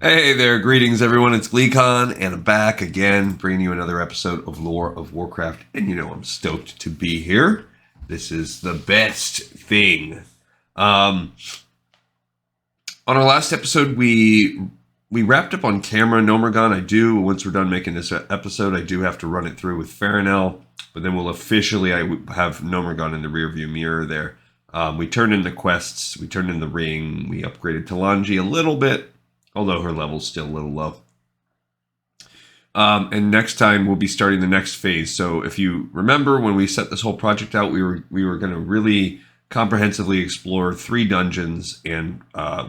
Hey there, greetings everyone. It's GleeCon, and I'm back again, bringing you another episode of Lore of Warcraft. And you know I'm stoked to be here. This is the best thing. On our last episode, we wrapped up on camera Nomergon. Once we're done making this episode, I do have to run it through with Farinel, but then we'll officially have Nomergon in the rearview mirror there. We turned in the quests, we turned in the ring, we upgraded Talanji a little bit, although her level's still a little low. And next time we'll be starting the next phase. So if you remember when we set this whole project out, we were going to really comprehensively explore 3 dungeons, and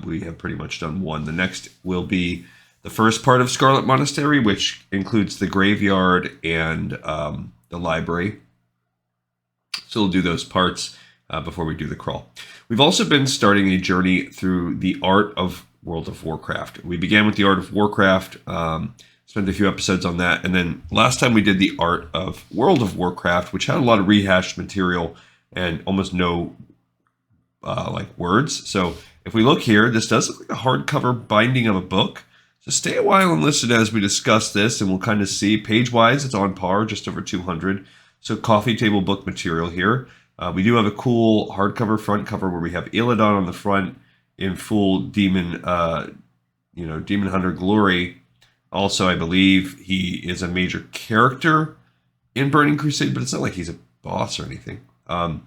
we have pretty much done 1. The next will be the first part of Scarlet Monastery, which includes the graveyard and the library. So we'll do those parts before we do the crawl. We've also been starting a journey through the art of World of Warcraft. We began with the art of Warcraft, spent a few episodes on that, and then last time we did the art of World of Warcraft, which had a lot of rehashed material and almost no words. So if we look here, this does look like a hardcover binding of a book. So stay a while and listen as we discuss this, and we'll kind of see page-wise it's on par, just over 200. So coffee table book material here. We do have a cool hardcover front cover where we have Illidan on the front in full demon, demon hunter glory. Also, I believe he is a major character in Burning Crusade, but it's not like he's a boss or anything. It's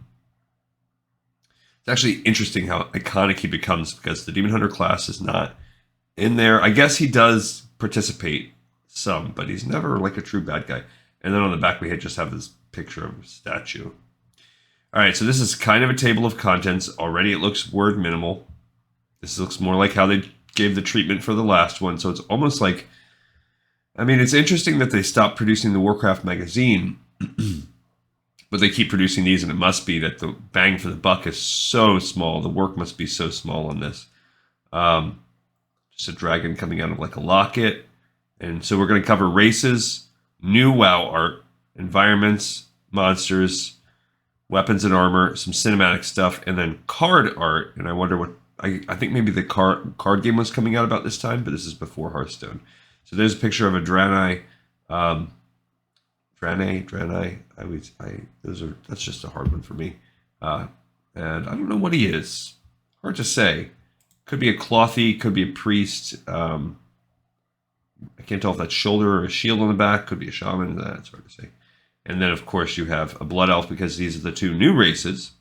actually interesting how iconic he becomes because the demon hunter class is not in there. I guess he does participate some, but he's never like a true bad guy. And then on the back, we just have this picture of a statue. All right, so this is kind of a table of contents. Already it looks word minimal. This looks more like how they gave the treatment for the last one. So it's almost like, I mean, it's interesting that they stopped producing the Warcraft magazine, but they keep producing these, and it must be that the bang for the buck is so small. The work must be so small on this. Just a dragon coming out of like a locket. And so we're going to cover races, new WoW art, environments, monsters, weapons and armor, some cinematic stuff, and then card art. And I wonder what, I think maybe the card game was coming out about this time, but this is before Hearthstone. So there's a picture of a Draenei. Draenei. That's just a hard one for me. And I don't know what he is. Hard to say. Could be a clothy, could be a priest. I can't tell if that's shoulder or a shield on the back. Could be a shaman. That's hard to say. And then, of course, you have a blood elf because these are the 2 new races.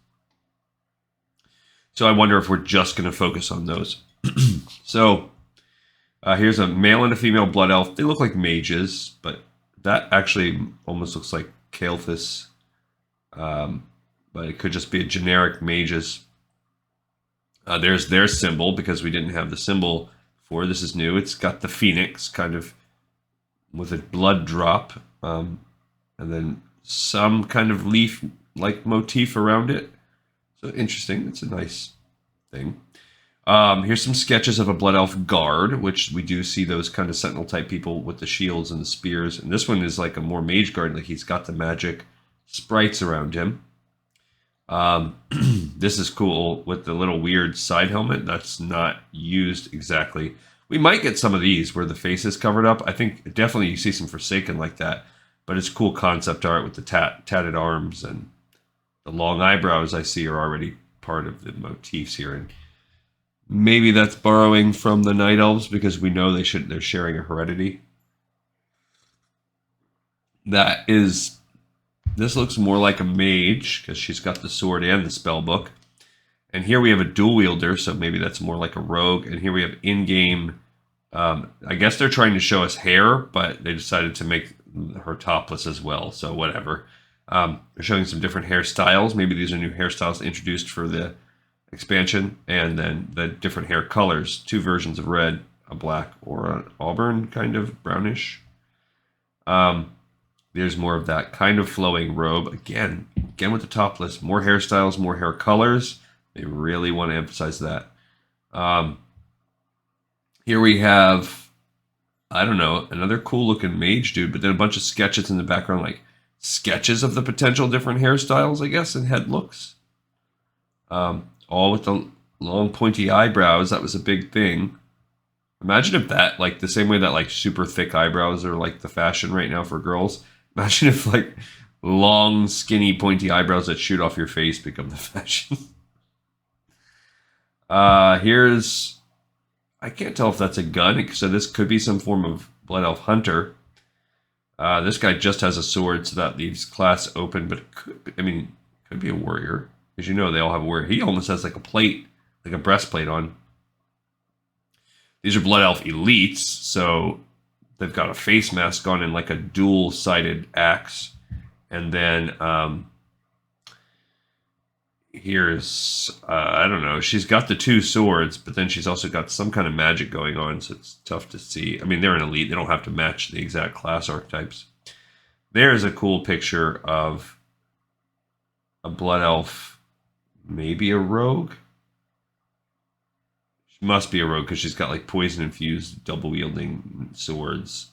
So I wonder if we're just going to focus on those. So here's a male and a female blood elf. They look like mages, but that actually almost looks like Kael'thas. But it could just be a generic mages. There's their symbol because we didn't have the symbol before. This is new. It's got the phoenix kind of with a blood drop. And then some kind of leaf-like motif around it. So interesting. It's a nice thing. Here's some sketches of a Blood Elf guard, which we do see those kind of Sentinel-type people with the shields and the spears. And this one is like a more mage guard, like he's got the magic sprites around him. This is cool with the little weird side helmet. That's not used exactly. We might get some of these where the face is covered up. I think definitely you see some Forsaken like that. But it's cool concept art with the tatted arms, and the long eyebrows I see are already part of the motifs here. And maybe that's borrowing from the Night Elves because we know they're sharing a heredity. This looks more like a mage because she's got the sword and the spell book. And here we have a dual wielder, so maybe that's more like a rogue. And here we have in-game, I guess they're trying to show us hair, but they decided to make her topless as well, so whatever. They're showing some different hairstyles. Maybe these are new hairstyles introduced for the expansion, and then the different hair colors. 2 versions of red, a black or an auburn, kind of brownish. There's more of that kind of flowing robe. Again with the topless. More hairstyles, more hair colors. They really want to emphasize that. Here we have, I don't know, another cool looking mage dude, but then a bunch of sketches in the background, like sketches of the potential different hairstyles, I guess, and head looks. All with the long pointy eyebrows. That was a big thing. Imagine if that, like the same way that like super thick eyebrows are like the fashion right now for girls. Imagine if like long, skinny, pointy eyebrows that shoot off your face become the fashion. Here's, I can't tell if that's a gun, so this could be some form of Blood Elf Hunter. This guy just has a sword, so that leaves class open, but it could be, I mean, could be a warrior. As you know, they all have a warrior. He almost has like a plate, like a breastplate on. These are Blood Elf elites, so they've got a face mask on and like a dual-sided axe. And then here's, I don't know, she's got the two swords, but then she's also got some kind of magic going on, so it's tough to see. I mean, they're an elite. They don't have to match the exact class archetypes. There's a cool picture of a Blood Elf, maybe a rogue? She must be a rogue because she's got like poison-infused, double-wielding swords,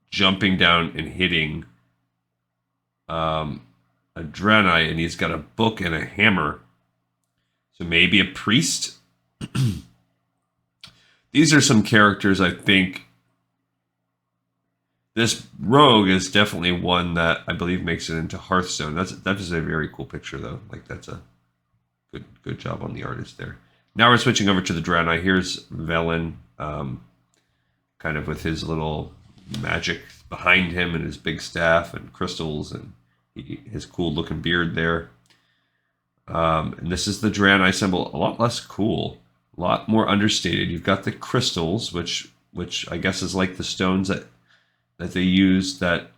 jumping down and hitting a Draenei, and he's got a book and a hammer. So maybe a priest? These are some characters I think. This rogue is definitely one that I believe makes it into Hearthstone. That is a very cool picture though. Like that's a good job on the artist there. Now we're switching over to the Draenei. Here's Velen, kind of with his little magic behind him and his big staff and crystals and his cool looking beard there. And this is the Draenei symbol. A lot less cool, a lot more understated. You've got the crystals, which I guess is like the stones that they use that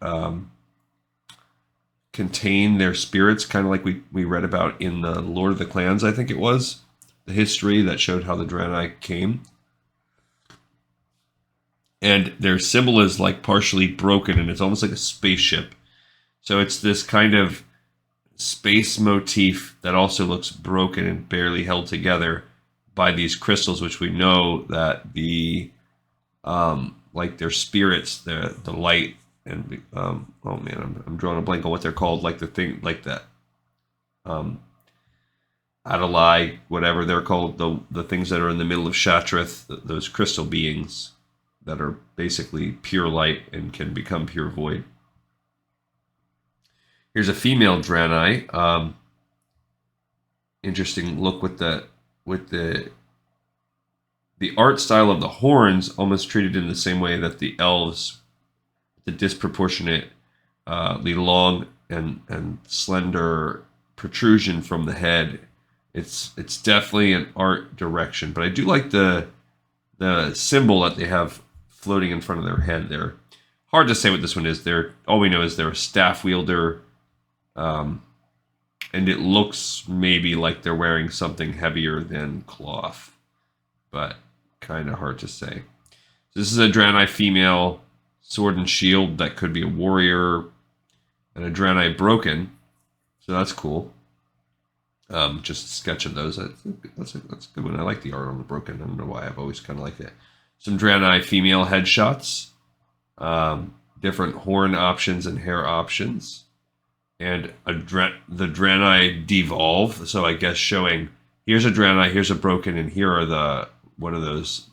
contain their spirits, kind of like we read about in the Lord of the Clans, I think it was. The history that showed how the Draenei came. And their symbol is like partially broken, and it's almost like a spaceship. So it's this kind of space motif that also looks broken and barely held together by these crystals, which we know that the like their spirits, the light, and oh man, I'm drawing a blank on what they're called, like the thing, like that Adalai, whatever they're called, the things that are in the middle of Shatrith, those crystal beings that are basically pure light and can become pure void. Here's a female Draenei. Interesting look with the art style of the horns, almost treated in the same way that the elves, the disproportionately long and slender protrusion from the head. It's definitely an art direction, but I do like the symbol that they have floating in front of their head there. Hard to say what this one is. All we know is they're a staff wielder, and it looks maybe like they're wearing something heavier than cloth, but kind of hard to say. So this is a Draenei female, sword and shield, that could be a warrior, and a Draenei broken, so that's cool. Just a sketch of those. That's a good one. I like the art on the broken. I don't know why. I've always kind of liked it. Some Draenei female headshots, different horn options and hair options, and the Draenei devolve. So I guess showing here's a Draenei, here's a broken, and here are one of those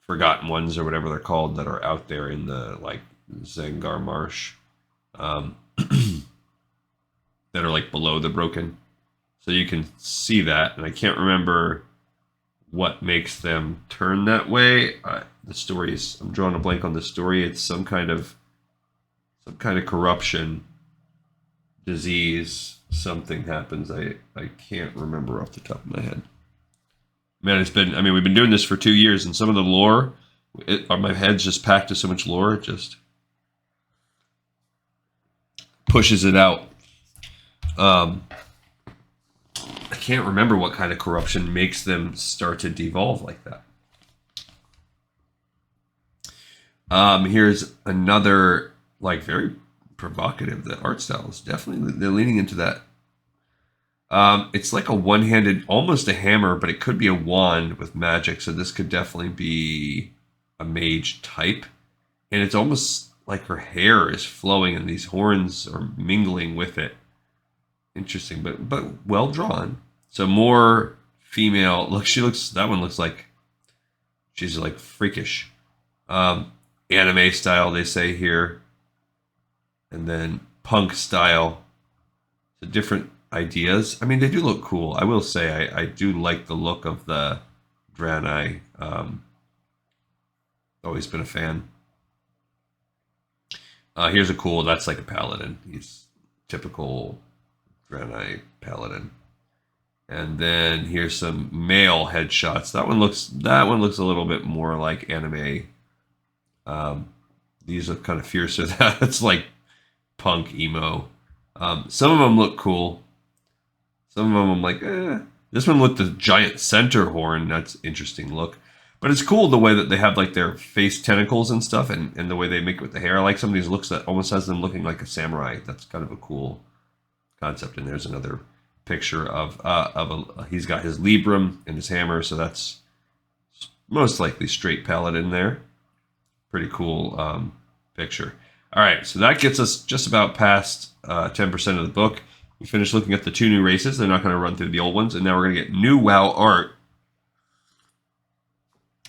forgotten ones or whatever they're called that are out there in the like Zengar Marsh, that are like below the broken. So you can see that, and I can't remember what makes them turn that way. The story is, I'm drawing a blank on the story. It's some kind of corruption, disease, something happens. I can't remember off the top of my head. Man, we've been doing this for 2 years, and some of the lore, my head's just packed with so much lore, it just pushes it out. I can't remember what kind of corruption makes them start to devolve like that. Here's another, like, very provocative. The art style is definitely, they're leaning into that. It's like a one-handed, almost a hammer, but it could be a wand with magic. So this could definitely be a mage type. And it's almost like her hair is flowing and these horns are mingling with it. Interesting, but well drawn. So more female. Look, that one looks like She's like freakish. Anime style, they say here. And then punk style. So different ideas. I mean, they do look cool. I will say I do like the look of the Draenei. Always been a fan. Here's a cool, that's like a paladin. He's typical Draenei paladin. And then here's some male headshots. That one looks a little bit more like anime. These look kind of fiercer. That's like punk emo. Some of them look cool. Some of them I'm like, eh. This one with the giant center horn. That's interesting look. But it's cool the way that they have like their face tentacles and stuff, and the way they make it with the hair. I like some of these looks that almost has them looking like a samurai. That's kind of a cool concept. And there's another picture of he's got his Libram and his hammer, so that's most likely straight paladin there. Pretty cool picture. All right, so that gets us just about past 10% of the book. We finished looking at the 2 new races. They're not going to run through the old ones, and now we're going to get new WoW art.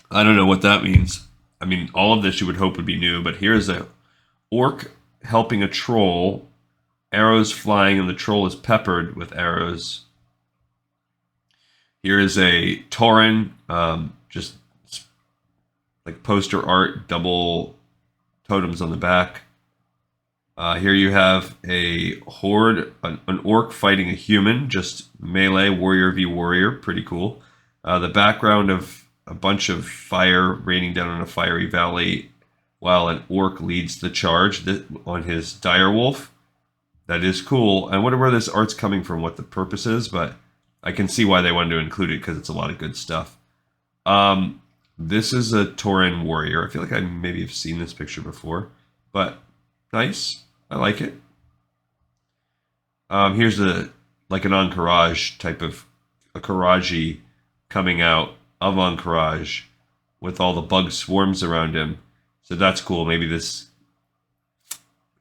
I don't know what that means. I mean, all of this you would hope would be new, but here's a orc helping a troll, arrows flying, and the troll is peppered with arrows. Here is a Tauren, just like poster art, double totems on the back. Here you have a horde, an orc fighting a human, just melee, warrior v warrior, pretty cool. The background of a bunch of fire raining down on a fiery valley while an orc leads the charge on his direwolf. That is cool. I wonder where this art's coming from, what the purpose is, but I can see why they wanted to include it because it's a lot of good stuff. This is a Tauren warrior. I feel like I maybe have seen this picture before, but nice. I like it. Here's like an Encourage type of a Karaji coming out of Encourage with all the bug swarms around him. So that's cool. Maybe this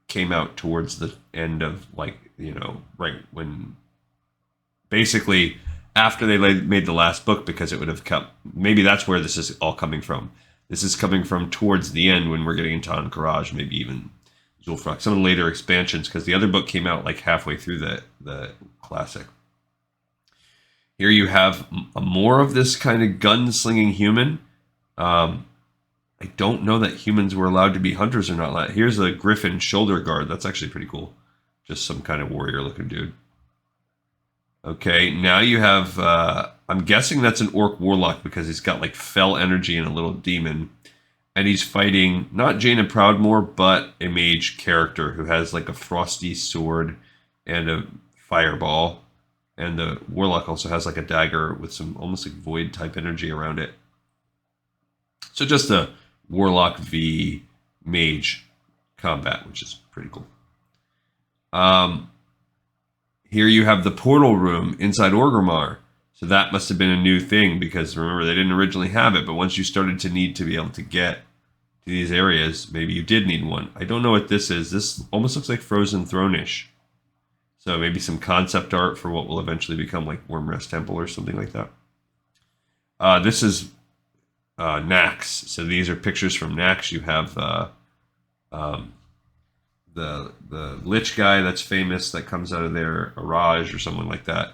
came out towards the end of, like, you know, right when basically after they made the last book, because it would have come. Maybe that's where this is all coming from. This is coming from towards the end when we're getting into Encourage, maybe even Zul'Farrak, some of the later expansions, because the other book came out like halfway through the classic. Here you have more of this kind of gun-slinging human. I don't know that humans were allowed to be hunters or not. Here's a Griffin shoulder guard. That's actually pretty cool. Just some kind of warrior-looking dude. Okay, now you have, I'm guessing that's an orc warlock because he's got like fell energy and a little demon. And he's fighting not Jaina Proudmoore, but a mage character who has like a frosty sword and a fireball. And the warlock also has like a dagger with some almost like void type energy around it. So just a warlock v mage combat, which is pretty cool. Here you have the portal room inside Orgrimmar. So that must have been a new thing because remember, they didn't originally have it. But once you started to need to be able to get to these areas, maybe you did need one. I don't know what this is. This almost looks like Frozen Throne-ish. So maybe some concept art for what will eventually become like Wormrest Temple or something like that. This is Nax. So these are pictures from Nax. You have the Lich guy that's famous that comes out of there, Araj or someone like that.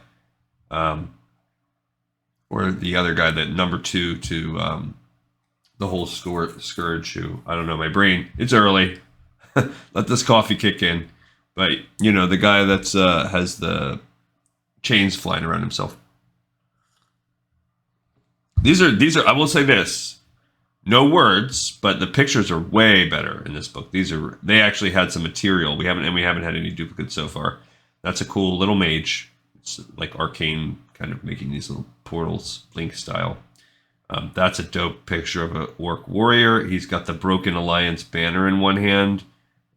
Or the other guy, that number 2 to the whole Scourge, who, I don't know, my brain, it's early. Let this coffee kick in. But, you know, the guy that's has the chains flying around himself. These are, I will say this, no words, but the pictures are way better in this book. They actually had some material. We haven't had any duplicates so far. That's a cool little mage. It's like arcane, kind of making these little portals, Link style. That's a dope picture of an orc warrior. He's got the Broken Alliance banner in one hand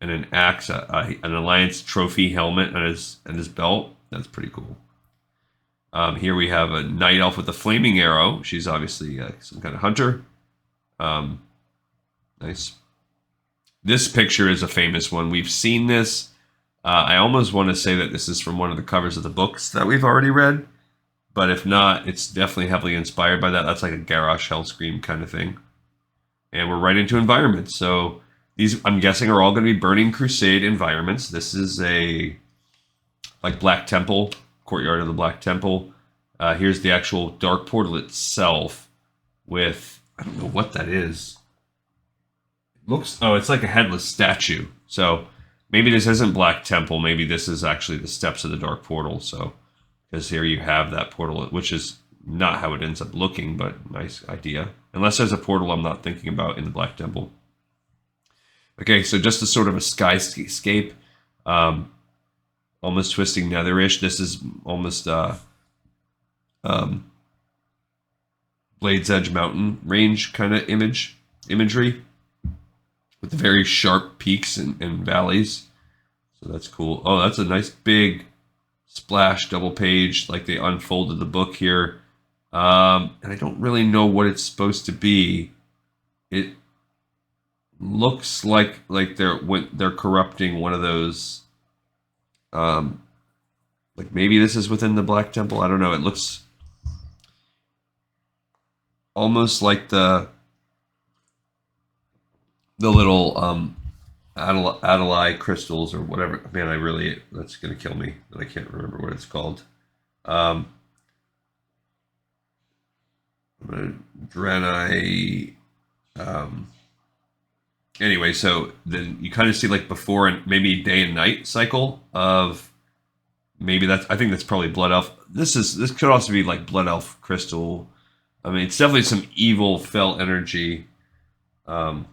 and an axe, an Alliance trophy helmet on his belt. That's pretty cool. Here we have a night elf with a flaming arrow. She's obviously some kind of hunter. Nice. This picture is a famous one. We've seen this. I almost want to say that this is from one of the covers of the books that we've already read. But if not, it's definitely heavily inspired by that. That's like a Garrosh Hellscream kind of thing. and we're right into environments. So these, I'm guessing, are all going to be Burning Crusade environments. This is a like Black Temple, courtyard of the Black Temple. Here's the actual Dark Portal itself with, I don't know what that is. It looks, oh, it's like a headless statue. So maybe this isn't Black Temple. Maybe this is actually the steps of the Dark Portal. So, because here you have that portal, which is not how it ends up looking, but nice idea. Unless there's a portal I'm not thinking about in the Black Temple. Okay, so just a sort of a skyscape, almost twisting netherish. This is almost Blade's Edge Mountain range kind of imagery with the very sharp peaks and valleys. So that's cool. Oh, that's a nice big splash double page, like they unfolded the book here. And I don't really know what it's supposed to be. It looks like they're corrupting one of those. Like maybe this is within the Black Temple. I don't know. It looks almost like the little Adeli crystals or whatever. Man, that's gonna kill me that I can't remember what it's called. Draenei. Anyway, so then you kind of see like before and maybe day and night cycle of maybe I think that's probably Blood Elf. This could also be like Blood Elf crystal. I mean, it's definitely some evil fell energy. But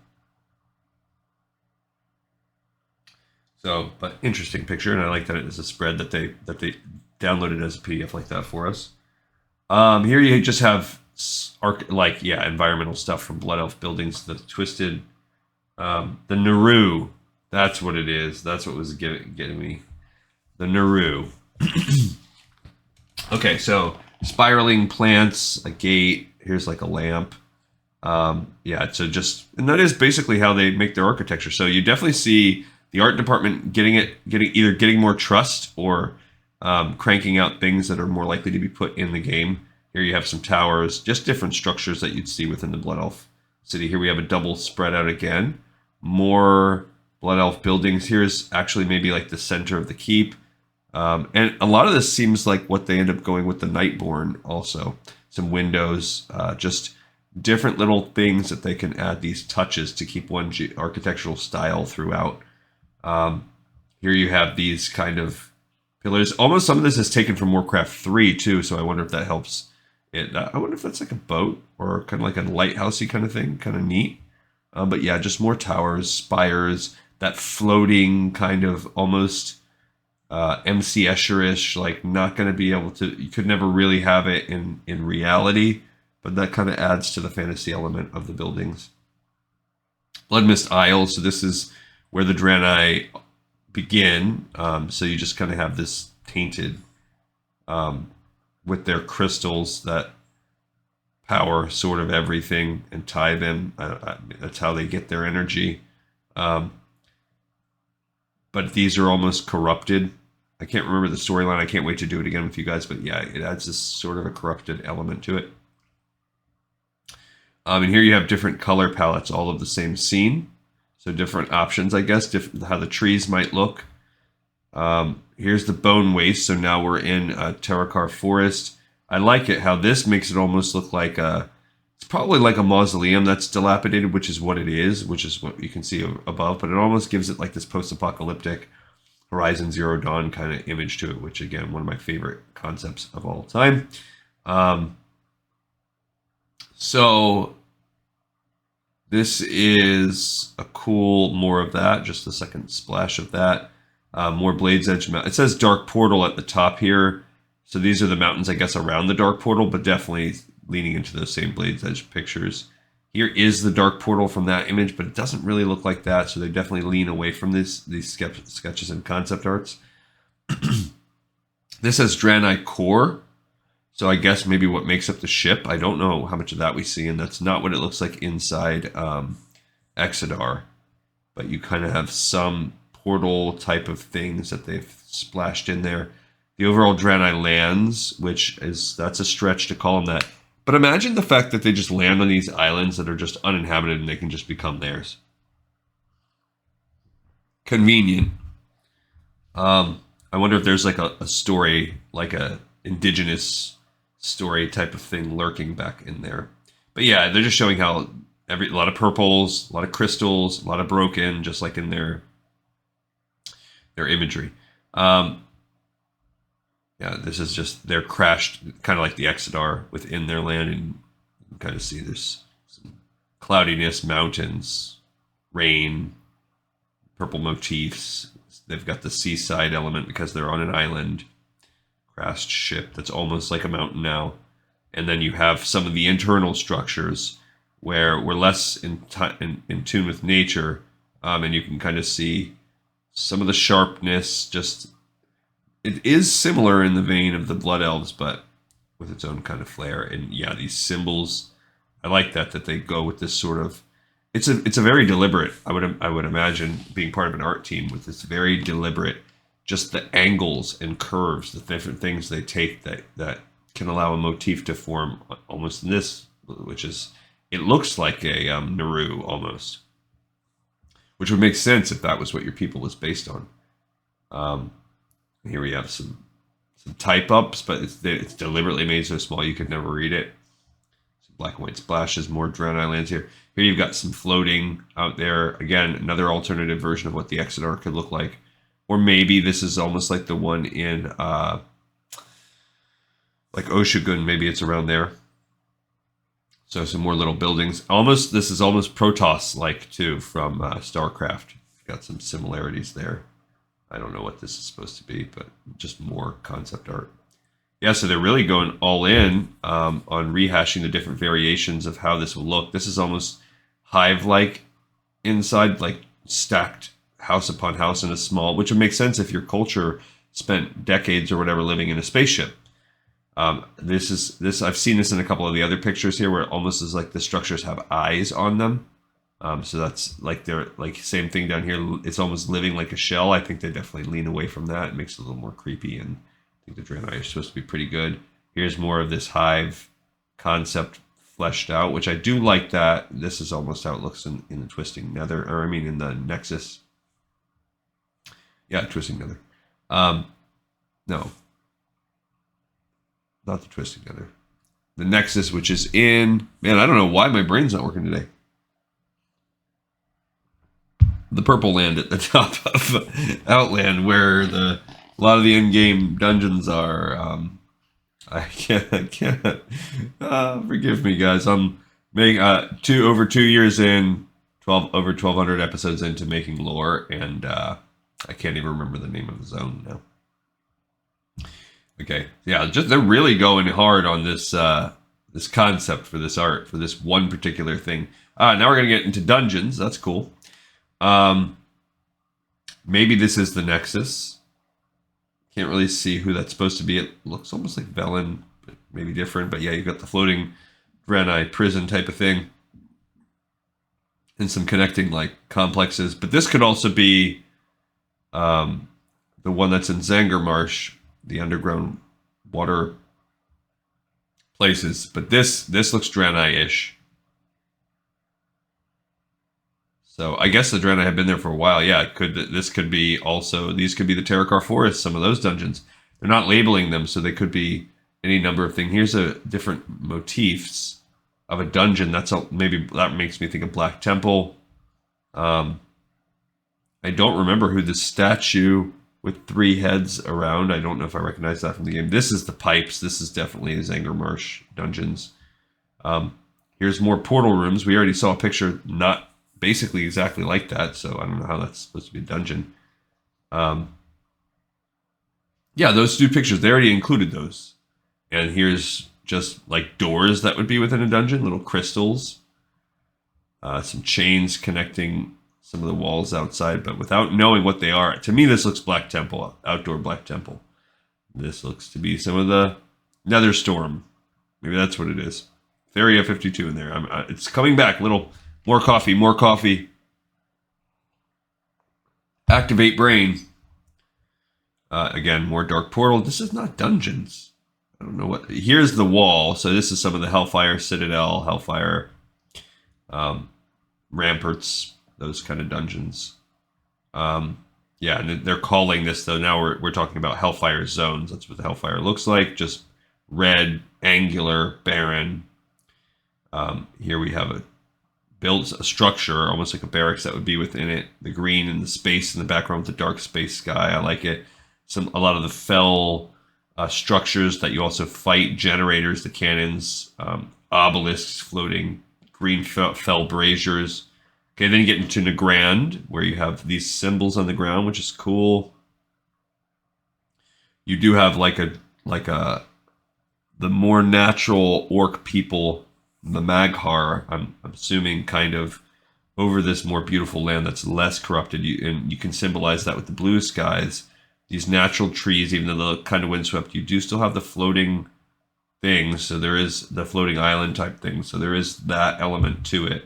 interesting picture, and I like that it is a spread that they downloaded as a PDF like that for us. Here you just have environmental stuff from Blood Elf buildings. The twisted, the Naru, that's what it is. That's what was getting me. The Naru. Okay, so spiraling plants, a gate. Here's like a lamp. And that is basically how they make their architecture. So you definitely see the art department getting more trust or cranking out things that are more likely to be put in the game. Here you have some towers, just different structures that you'd see within the Blood Elf city. Here we have a double spread out again. More Blood Elf buildings. Here's actually maybe like the center of the keep. And a lot of this seems like what they end up going with the Nightborn also. Some windows, just different little things that they can add these touches to keep one architectural style throughout. Here you have these kind of pillars. Almost some of this is taken from Warcraft 3 too, so I wonder if that helps it. I wonder if that's like a boat or kind of like a lighthousey kind of thing, kind of neat. But yeah, just more towers, spires, that floating kind of almost MC Escher-ish, like not going to be able to, you could never really have it in reality, but that kind of adds to the fantasy element of the buildings. Bloodmist Isle, so this is where the Draenei begin. So you just kind of have this tainted with their crystals that power sort of everything and tie them. That's how they get their energy. But these are almost corrupted. I can't remember the storyline. I can't wait to do it again with you guys. But yeah, it adds this sort of a corrupted element to it. And here you have different color palettes, all of the same scene. So different options, I guess, how the trees might look. Here's the Bone Waste. So now we're in Terakar Forest. I like it how this makes it almost look like it's probably like a mausoleum that's dilapidated, which is what it is, which is what you can see above. But it almost gives it like this post-apocalyptic Horizon Zero Dawn kind of image to it, which again, one of my favorite concepts of all time. So this is a cool, more of that, just the second splash of that. More Blade's Edge Mountain. It says Dark Portal at the top here. So these are the mountains, I guess, around the Dark Portal, but definitely leaning into those same Blade's Edge pictures. Here is the Dark Portal from that image, but it doesn't really look like that, so they definitely lean away from these sketches and concept arts. This has Draenei Core, so I guess maybe what makes up the ship. I don't know how much of that we see, and that's not what it looks like inside Exodar. But you kind of have some portal type of things that they've splashed in there. The overall Draenei lands, that's a stretch to call them that, But imagine the fact that they just land on these islands that are just uninhabited and they can just become theirs. Convenient. I wonder if there's like a story, like a indigenous story type of thing lurking back in there. But yeah, they're just showing how a lot of purples, a lot of crystals, a lot of broken, just like in their imagery. Yeah, this is just they're crashed, kind of like the Exodar within their land, and you can kind of see there's some cloudiness, mountains, rain, purple motifs. They've got the seaside element because they're on an island, crashed ship that's almost like a mountain now. And then you have some of the internal structures where we're less in tune with nature, and you can kind of see some of the sharpness. Just it is similar in the vein of the Blood Elves, but with its own kind of flair. And yeah, these symbols, I like that they go with this sort of. It's a very deliberate. I would imagine being part of an art team with this very deliberate, just the angles and curves, the different things they take that can allow a motif to form almost in this, which is it looks like a Naru almost, which would make sense if that was what your people was based on. Here we have some type ups, but it's deliberately made so small you could never read it. Some black and white splashes, more Draenei lands here. Here you've got some floating out there. Again, another alternative version of what the Exodar could look like. Or maybe this is almost like the one in like Oshugun. Maybe it's around there. So some more little buildings. This is almost Protoss-like too from StarCraft. Got some similarities there. I don't know what this is supposed to be, but just more concept art. Yeah, so they're really going all in on rehashing the different variations of how this will look. This is almost hive-like inside, like stacked house upon house in a small, which would make sense if your culture spent decades or whatever living in a spaceship. I've seen this in a couple of the other pictures here, where it almost is like the structures have eyes on them. So that's like they're like same thing down here. It's almost living like a shell. I think they definitely lean away from that. It makes it a little more creepy, and I think the Draenei are supposed to be pretty good. Here's more of this hive concept fleshed out, which I do like that. This is almost how it looks in the Twisting Nether, or I mean in the Nexus. Yeah, Twisting Nether. No. Not the Twisting Nether. The Nexus, which is in... Man, I don't know why my brain's not working today. The purple land at the top of Outland, where a lot of the in-game dungeons are. I can't. Forgive me, guys. I'm making over 2 years in, over 1,200 episodes into making lore, and I can't even remember the name of the zone now. Okay, yeah, they're really going hard on this this concept for this art, for this one particular thing. Now we're gonna get into dungeons. That's cool. Maybe this is the Nexus. Can't really see who that's supposed to be. It looks almost like Velen, but maybe different. But yeah, you've got the floating Draenei prison type of thing, and some connecting like complexes. But this could also be the one that's in Zangarmarsh, the underground water places. But this looks Draenei-ish. So I guess the Draenei have been there for a while. Yeah, this could be also, these could be the Terakar Forest, some of those dungeons. They're not labeling them, so they could be any number of things. Here's a different motifs of a dungeon. Maybe that makes me think of Black Temple. I don't remember who the statue with 3 heads around. I don't know if I recognize that from the game. This is the pipes. This is definitely the Zangarmarsh dungeons. Here's more portal rooms. We already saw a picture, not basically exactly like that, so I don't know how that's supposed to be a dungeon. Yeah, those 2 pictures, they already included those. And here's just like doors that would be within a dungeon, little crystals. Some chains connecting some of the walls outside, but without knowing what they are. To me, this looks Black Temple, outdoor Black Temple. This looks to be some of the Nether Storm. Maybe that's what it is. Theria 52 in there. It's coming back, little... More coffee, more coffee. Activate brain. Again, more dark portal. This is not dungeons. I don't know what. Here's the wall. So this is some of the Hellfire Citadel, Hellfire Ramparts, those kind of dungeons. Yeah, and they're calling this though. Now we're talking about Hellfire zones. That's what the Hellfire looks like. Just red, angular, barren. Here we have builds a structure, almost like a barracks that would be within it. The green and the space in the background with the dark space sky. I like it. A lot of the fell structures that you also fight, generators, the cannons, obelisks floating, green fell braziers. Okay, then you get into the Grand, where you have these symbols on the ground, which is cool. You do have like the more natural orc people, the Maghar, I'm assuming, kind of over this more beautiful land that's less corrupted. And you can symbolize that with the blue skies. These natural trees, even though they're kind of windswept, you do still have the floating things. So there is the floating island type thing. So there is that element to it.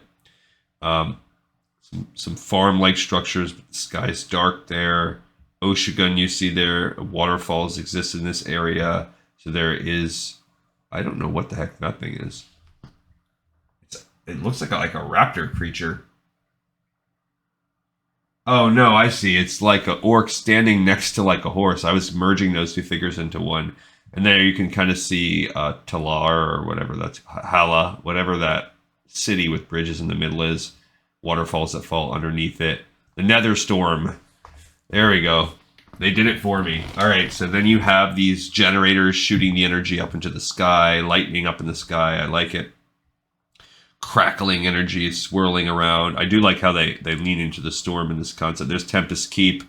Some farm-like structures, but the sky's dark there. Oshigun you see there. Waterfalls exist in this area. So there is, I don't know what the heck that thing is. It looks like a raptor creature. Oh no, I see. It's like an orc standing next to like a horse. I was merging those two figures into one. And there you can kind of see Talar or whatever that's, Hala, whatever that city with bridges in the middle is. Waterfalls that fall underneath it. The Nether Storm. There we go. They did it for me. All right, so then you have these generators shooting the energy up into the sky, lightning up in the sky. I like it. Crackling energy swirling around. I do like how they lean into the storm in this concept. There's Tempest Keep,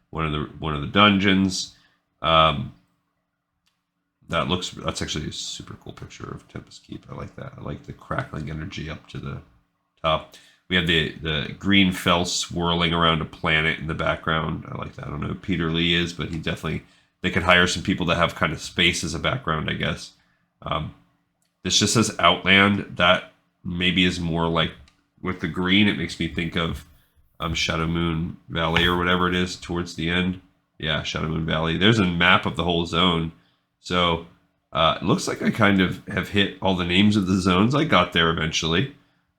one of the dungeons. That's actually a super cool picture of Tempest Keep. I like that. I like the crackling energy up to the top. We have the green fell swirling around a planet in the background. I like that. I don't know who Peter Lee is, but they could hire some people that have kind of space as a background, I guess. This just says Outland. That maybe is more like, with the green, it makes me think of Shadow Moon Valley or whatever it is towards the end. Yeah, Shadow Moon Valley. There's a map of the whole zone. So it looks like I kind of have hit all the names of the zones. I got there eventually.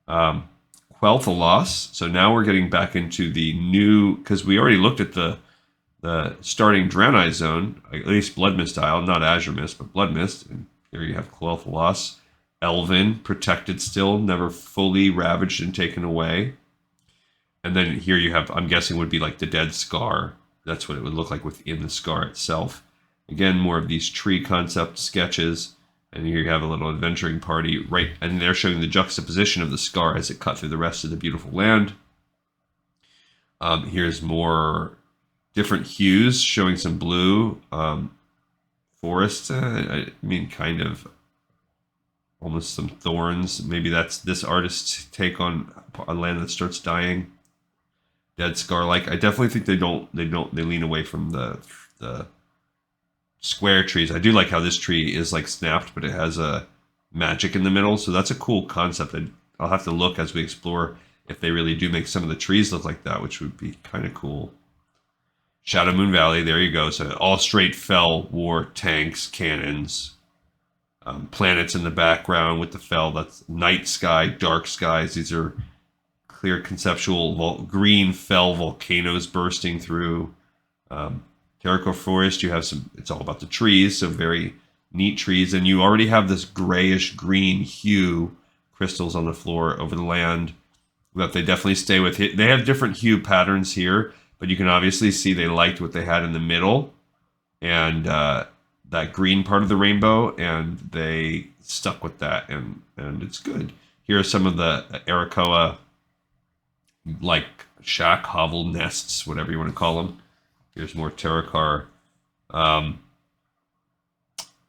Quel'Thalas. So now we're getting back into the new, because we already looked at the starting Draenei zone, at least Blood Mist Isle, not Azure Mist, but Blood Mist. And here you have Quel'Thalas. Elven, protected still, never fully ravaged and taken away. And then here you have, I'm guessing would be like the Dead Scar. That's what it would look like within the scar itself. Again, more of these tree concept sketches. And here you have a little adventuring party, right? And they're showing the juxtaposition of the scar as it cut through the rest of the beautiful land. Here's more different hues, showing some blue. Forests, I mean, kind of almost some thorns. Maybe that's this artist's take on a land that starts dying. Dead Scar-like. I definitely think they lean away from the square trees. I do like how this tree is like snapped, but it has a magic in the middle. So that's a cool concept. I'll have to look as we explore if they really do make some of the trees look like that, which would be kind of cool. Shadow Moon Valley, there you go. So all straight fell war, tanks, cannons, planets in the background with the fell. That's night sky, dark skies. These are clear conceptual green fell volcanoes bursting through. Terracore Forest, you have it's all about the trees, so very neat trees. And you already have this grayish green hue crystals on the floor over the land that they definitely stay with. They have different hue patterns here, but you can obviously see they liked what they had in the middle and that green part of the rainbow, and they stuck with that, and it's good. Here are some of the Arakoa, like shack, hovel, nests, whatever you want to call them. Here's more Terracar.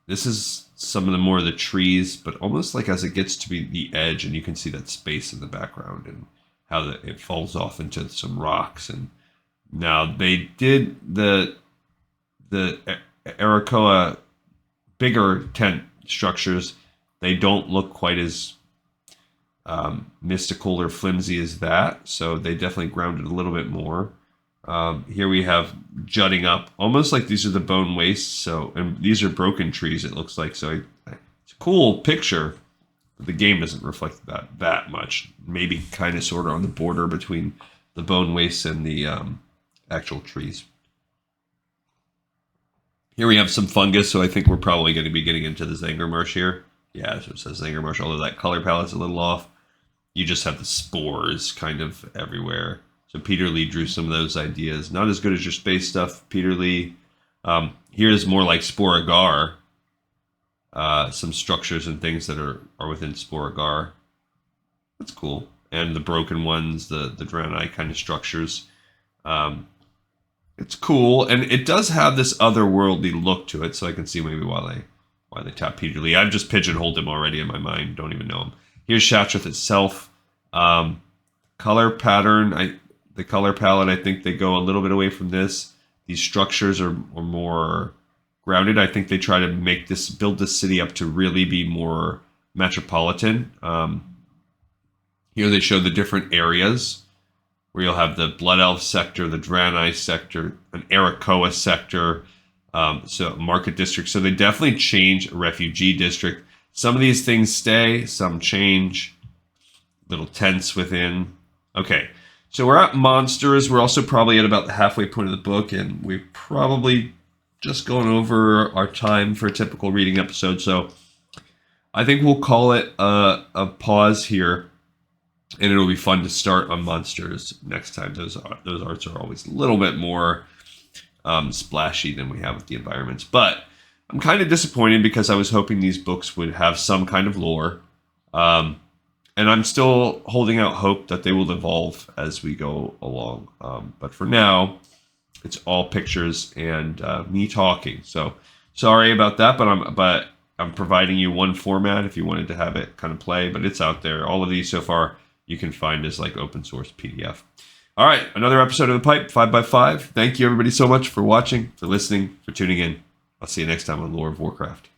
This is some of the trees, but almost like as it gets to be the edge, and you can see that space in the background and how it falls off into some rocks. And now they did the Arakoa bigger tent structures. They don't look quite as mystical or flimsy as that, so they definitely grounded a little bit more. Here we have jutting up, almost like these are the bone wastes. So, and these are broken trees, it looks like. So it's a cool picture, but the game doesn't reflect that much. Maybe kind of sort of on the border between the bone wastes and the actual trees. Here we have some fungus, so I think we're probably going to be getting into the Zangermarsh here. Yeah, so it says Zangermarsh, although that color palette's a little off. You just have the spores kind of everywhere. So Peter Lee drew some of those ideas. Not as good as your space stuff, Peter Lee. Here's more like spore agar. Some structures and things that are within spore agar. That's cool. And the broken ones, the Draenei kind of structures. It's cool, and it does have this otherworldly look to it, so I can see maybe why they tap Peter Lee. I've just pigeonholed him already in my mind. Don't even know him. Here's Shatrith itself. Color pattern. The color palette, I think they go a little bit away from this. These structures are more grounded. I think they try to build this city up to really be more metropolitan. Here they show the different areas where you'll have the Blood Elf sector, the Draenei sector, an Arakoa sector, so market district. So they definitely change a refugee district. Some of these things stay, some change. Little tents within. Okay, so we're at monsters. We're also probably at about the halfway point of the book, and we've probably just gone over our time for a typical reading episode. So I think we'll call it a pause here, and it'll be fun to start on monsters next time. Those arts are always a little bit more splashy than we have with the environments, but I'm kind of disappointed because I was hoping these books would have some kind of lore. And I'm still holding out hope that they will evolve as we go along. But for now, it's all pictures and me talking. So sorry about that, but I'm providing you one format if you wanted to have it kind of play, but it's out there. All of these so far you can find as like open source PDF. All right, another episode of The Pipe, 5x5. Thank you everybody so much for watching, for listening, for tuning in. I'll see you next time on Lore of Warcraft.